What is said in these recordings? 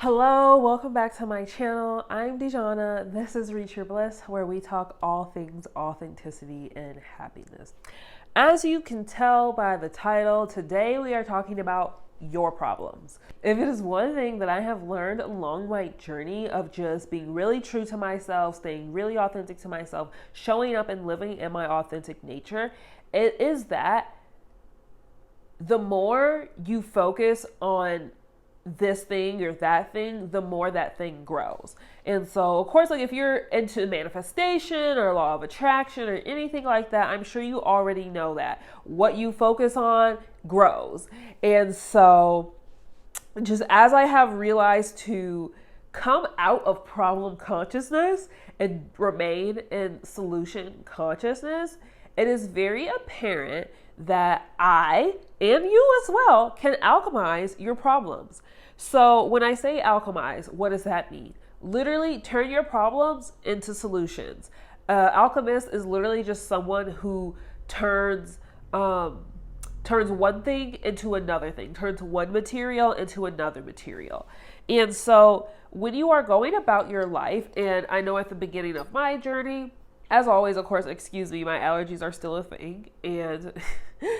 Hello, welcome back to my channel. I'm DeJhauna. This is Reach Your Bliss, where we talk all things authenticity and happiness. As you can tell by the title, today we are talking about your problems. If it is one thing that I have learned along my journey of just being really true to myself, staying really authentic to myself, showing up and living in my authentic nature, it is that the more you focus on this thing or that thing, the more that thing grows. And so, of course, like if you're into manifestation or law of attraction or anything like that, I'm sure you already know that what you focus on grows. And so, just as I have realized to come out of problem consciousness and remain in solution consciousness, it is very apparent that I and you as well can alchemize your problems. So when I say alchemize, what does that mean? Literally turn your problems into solutions. Alchemist is literally just someone who turns one thing into another thing, turns one material into another material. And so when you are going about your life, and I know at the beginning of my journey, as always, of course, excuse me, my allergies are still a thing. And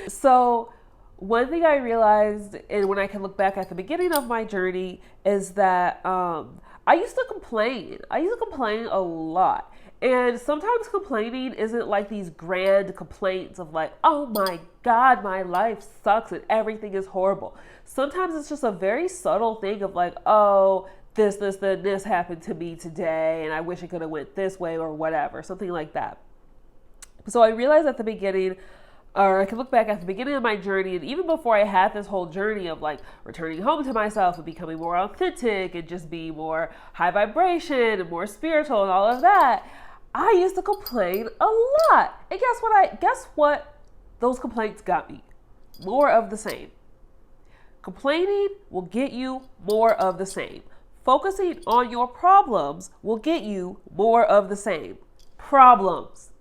so one thing I realized, and when I can look back at the beginning of my journey, is that I used to complain. I used to complain a lot. And sometimes complaining isn't like these grand complaints of like, oh my God, my life sucks and everything is horrible. Sometimes it's just a very subtle thing of like, oh, this happened to me today and I wish it could have went this way or whatever, something like that. So I realized at the beginning, or I can look back at the beginning of my journey, and even before I had this whole journey of like returning home to myself and becoming more authentic and just being more high vibration and more spiritual and all of that, I used to complain a lot. And guess what those complaints got me? More of the same. Complaining will get you more of the same. Focusing on your problems will get you more of the same. Problems.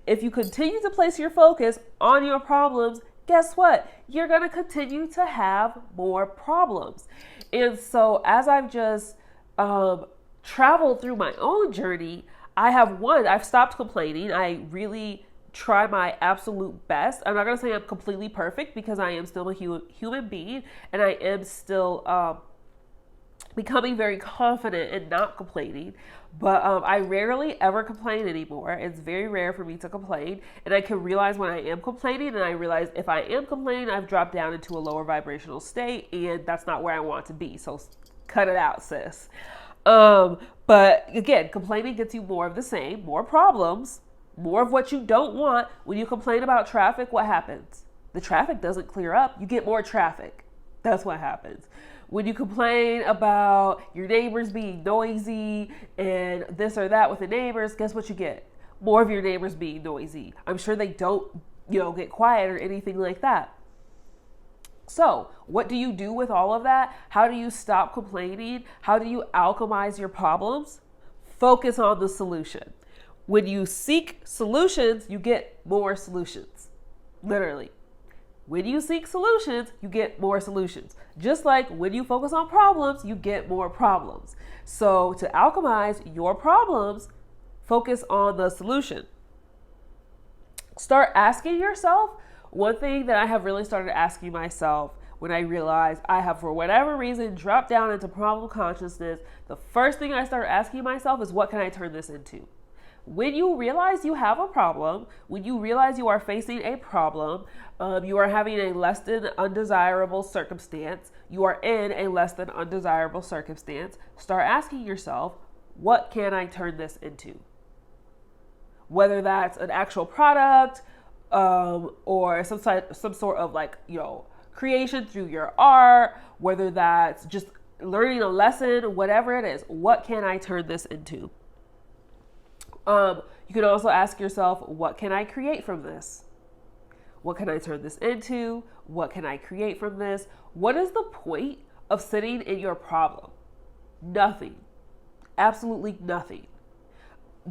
If you continue to place your focus on your problems, guess what? You're going to continue to have more problems. And so as I've just traveled through my own journey, I've stopped complaining. I really try my absolute best. I'm not going to say I'm completely perfect because I am still a human being and I am still becoming very confident and not complaining, but I rarely ever complain anymore. It's very rare for me to complain, and I can realize when I am complaining, and I realize if I am complaining, I've dropped down into a lower vibrational state, and that's not where I want to be. So cut it out, sis. But again, complaining gets you more of the same, more problems, more of what you don't want. When you complain about traffic, what happens? The traffic doesn't clear up. You get more traffic. That's what happens. When you complain about your neighbors being noisy and this or that with the neighbors, guess what you get? More of your neighbors being noisy. I'm sure they don't, get quiet or anything like that. So what do you do with all of that? How do you stop complaining? How do you alchemize your problems? Focus on the solution. When you seek solutions, you get more solutions. Literally. When you seek solutions, you get more solutions. Just like when you focus on problems, you get more problems. So to alchemize your problems, focus on the solution. Start asking yourself. One thing that I have really started asking myself when I realized I have, for whatever reason, dropped down into problem consciousness, the first thing I start asking myself is, what can I turn this into? When you realize you have a problem, when you realize you are facing a problem, you are having a less than undesirable circumstance, you are in a less than undesirable circumstance, start asking yourself, what can I turn this into? Whether that's an actual product or some sort of creation through your art, whether that's just learning a lesson, whatever it is, what can I turn this into? You can also ask yourself, what can I create from this? What can I turn this into? What can I create from this? What is the point of sitting in your problem? Nothing. Absolutely nothing.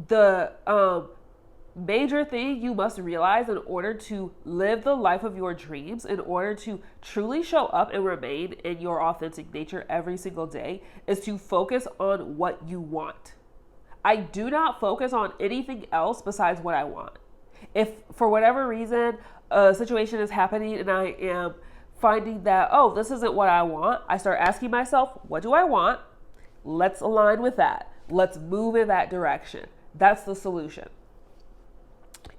The major thing you must realize in order to live the life of your dreams, in order to truly show up and remain in your authentic nature every single day, is to focus on what you want. I do not focus on anything else besides what I want. If for whatever reason a situation is happening and I am finding that, oh, this isn't what I want, I start asking myself, what do I want? Let's align with that. Let's move in that direction. That's the solution.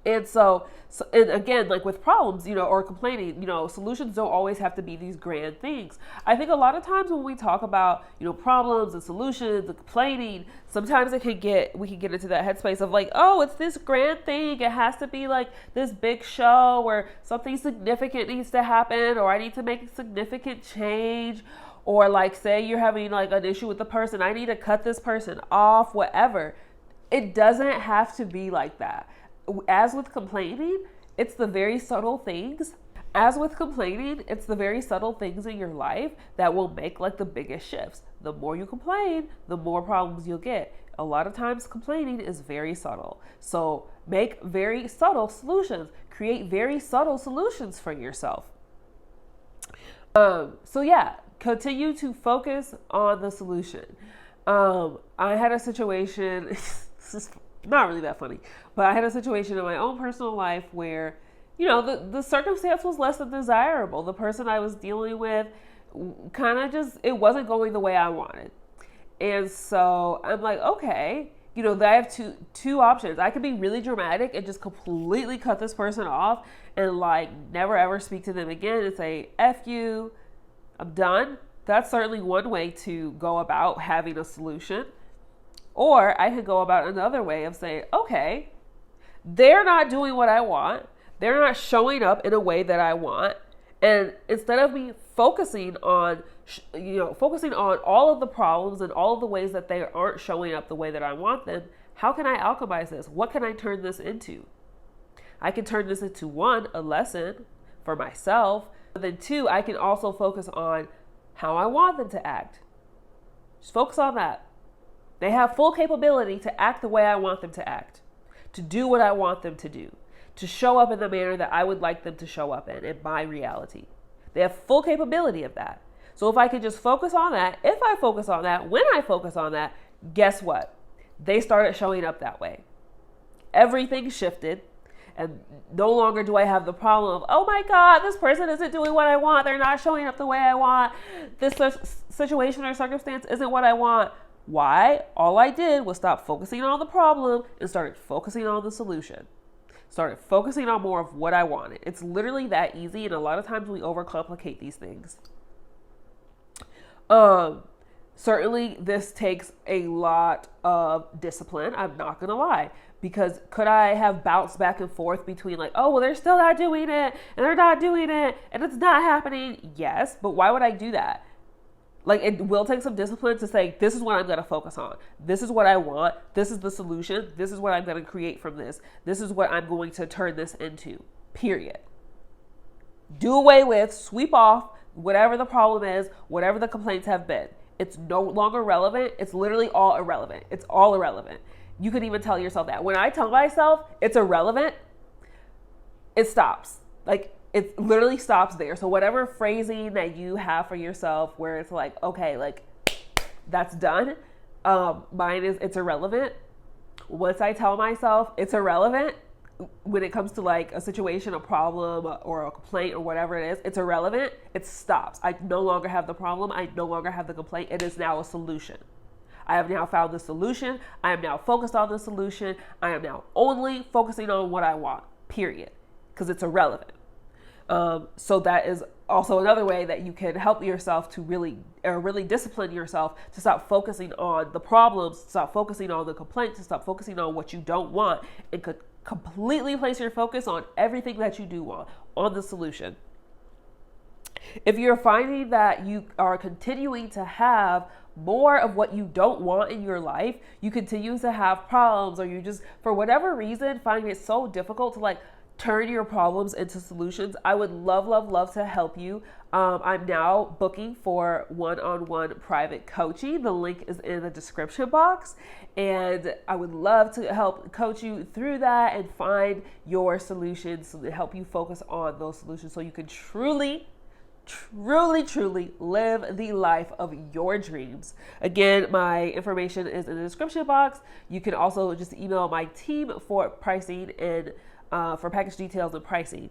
And so and again, like with problems, or complaining, solutions don't always have to be these grand things. I think a lot of times when we talk about, problems and solutions and complaining, sometimes we can get into that headspace of like, oh, it's this grand thing. It has to be like this big show where something significant needs to happen, or I need to make a significant change. Or like, say you're having like an issue with the person, I need to cut this person off, whatever. It doesn't have to be like that. As with complaining, it's the very subtle things. As with complaining, it's the very subtle things in your life that will make like the biggest shifts. The more you complain, the more problems you'll get. A lot of times complaining is very subtle. So make very subtle solutions. Create very subtle solutions for yourself. So yeah, continue to focus on the solution. I had a situation, this is not really that funny, but I had a situation in my own personal life where, the circumstance was less than desirable. The person I was dealing with kind of it wasn't going the way I wanted. And so I'm like, okay, I have two options. I could be really dramatic and just completely cut this person off and like never ever speak to them again and say, F you, I'm done. That's certainly one way to go about having a solution. Or I could go about another way of saying, okay, they're not doing what I want. They're not showing up in a way that I want. And instead of me focusing on all of the problems and all of the ways that they aren't showing up the way that I want them, how can I alchemize this? What can I turn this into? I can turn this into, one, a lesson for myself. But then two, I can also focus on how I want them to act. Just focus on that. They have full capability to act the way I want them to act, to do what I want them to do, to show up in the manner that I would like them to show up in my reality. They have full capability of that. So if I could just focus on that, when I focus on that, guess what? They started showing up that way. Everything shifted. And no longer do I have the problem of, oh my God, this person isn't doing what I want. They're not showing up the way I want. This situation or circumstance isn't what I want. Why? All I did was stop focusing on the problem and started focusing on the solution. Started focusing on more of what I wanted. It's literally that easy. And a lot of times we overcomplicate these things. Certainly this takes a lot of discipline. I'm not going to lie. Because could I have bounced back and forth between like, oh, well, they're still not doing it and they're not doing it and it's not happening? Yes. But why would I do that? Like, it will take some discipline to say, this is what I'm going to focus on. This is what I want. This is the solution. This is what I'm going to create from this. This is what I'm going to turn this into, period. Do away with, sweep off whatever the problem is, whatever the complaints have been. It's no longer relevant. It's literally all irrelevant. It's all irrelevant. You could even tell yourself that. When I tell myself it's irrelevant, it stops. Like, it literally stops there. So whatever phrasing that you have for yourself where it's like, okay, like, that's done. Mine is, it's irrelevant. Once I tell myself it's irrelevant, when it comes to like a situation, a problem, or a complaint, or whatever it is, it's irrelevant. It stops. I no longer have the problem. I no longer have the complaint. It is now a solution. I have now found the solution. I am now focused on the solution. I am now only focusing on what I want, period, because it's irrelevant. So that is also another way that you can help yourself to really discipline yourself to stop focusing on the problems, stop focusing on the complaints, to stop focusing on what you don't want, and could completely place your focus on everything that you do want, on the solution. If you're finding that you are continuing to have more of what you don't want in your life, you continue to have problems, or you just, for whatever reason, find it so difficult to like turn your problems into solutions, I would love to help you. I'm now booking for one-on-one private coaching. The link is in the description box, and I would love to help coach you through that and find your solutions to help you focus on those solutions so you can truly live the life of your dreams. Again, my information is in the description box. You can also just email my team for pricing and for package details and pricing.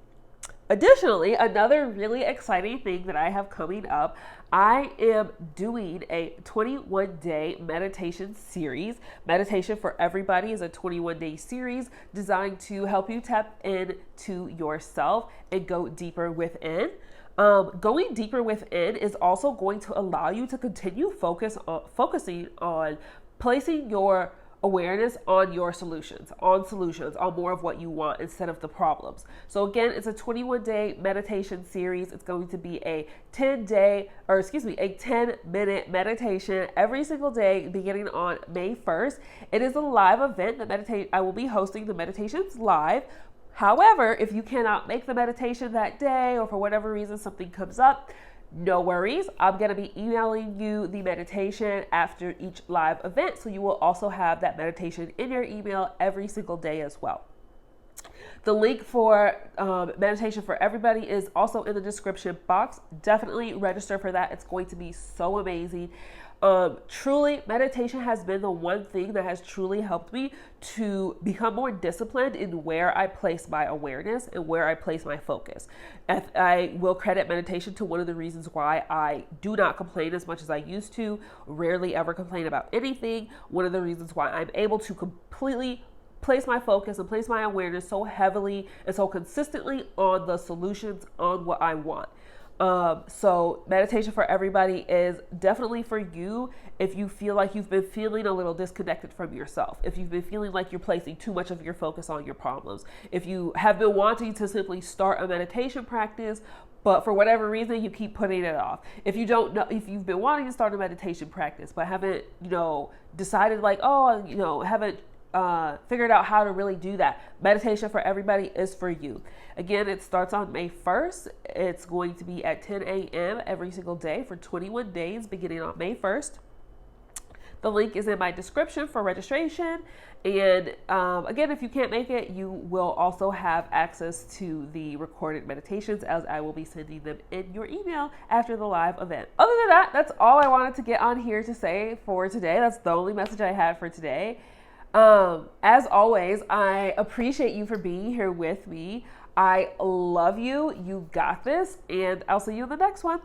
Additionally, another really exciting thing that I have coming up, I am doing a 21-day meditation series. Meditation for Everybody is a 21-day series designed to help you tap into yourself and go deeper within. Going deeper within is also going to allow you to continue focusing on placing your awareness on your solutions, on more of what you want instead of the problems. So again, it's a 21-day meditation series. It's going to be a 10-minute meditation every single day beginning on May 1st. It is a live event that I will be hosting the meditations live. However, if you cannot make the meditation that day or for whatever reason something comes up, no worries. I'm going to be emailing you the meditation after each live event. So you will also have that meditation in your email every single day as well. The link for Meditation for Everybody is also in the description box. Definitely register for that. It's going to be so amazing. Truly, meditation has been the one thing that has truly helped me to become more disciplined in where I place my awareness and where I place my focus. I will credit meditation to one of the reasons why I do not complain as much as I used to, rarely ever complain about anything. One of the reasons why I'm able to completely place my focus and place my awareness so heavily and so consistently on the solutions, on what I want. So Meditation for Everybody is definitely for you if you feel like you've been feeling a little disconnected from yourself, if you've been feeling like you're placing too much of your focus on your problems, if you have been wanting to simply start a meditation practice, but for whatever reason you keep putting it off. If you don't know, if you've been wanting to start a meditation practice but haven't, decided haven't figured out how to really do that, Meditation for Everybody is for you. Again, it starts on May 1st. It's going to be at 10 a.m. every single day for 21 days beginning on May 1st. The link is in my description for registration. And again, if you can't make it, you will also have access to the recorded meditations as I will be sending them in your email after the live event. Other than that, that's all I wanted to get on here to say for today. That's the only message I had for today. As always, I appreciate you for being here with me. I love you. You got this, and I'll see you in the next one.